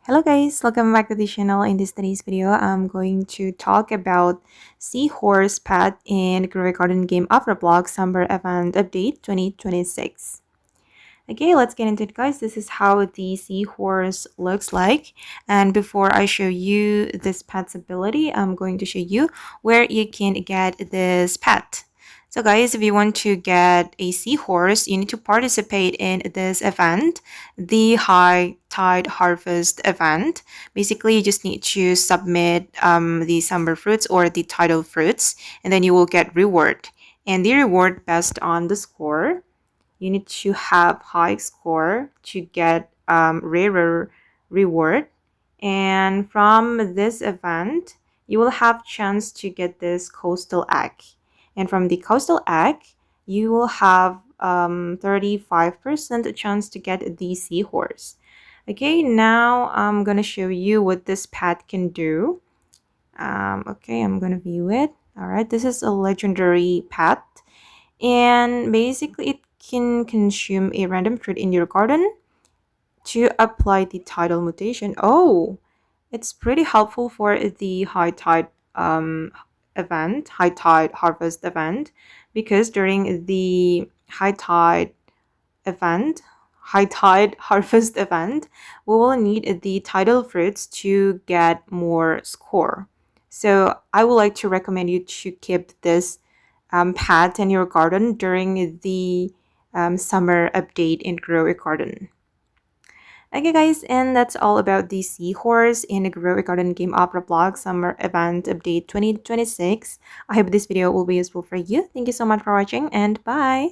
Hello guys, welcome back to the channel. In today's video, I'm going to talk about Seahorse Pet and Grow a Garden Game of Roblox Summer Event Update 2026. Okay, let's get into it guys. This is how the seahorse looks like. And before I show you this pet's ability, I'm going to show you where you can get this pet. So guys, if you want to get a seahorse, you need to participate in this event, the High Tide Harvest event. Basically, you just need to submit the summer fruits or the tidal fruits, and then you will get reward. And the reward based on the score. You need to have high score to get rarer reward. And from this event, you will have chance to get this coastal egg. And from the coastal egg, you will have 35% chance to get the seahorse. Okay, now I'm gonna show you what this pet can do. Okay, I'm gonna view it. All right, this is a legendary pet, and basically it can consume a random fruit in your garden to apply the tidal mutation. Oh, it's pretty helpful for the high tide high tide harvest event, because during the event, high tide harvest event, we will need the tidal fruits to get more score. So I would like to recommend you to keep this pet in your garden during the summer update in Grow a Garden. Okay guys, and that's all about the seahorse in the Grow a Garden Game of Roblox Summer Event Update 2026. I hope this video will be useful for you. Thank you so much for watching, and bye!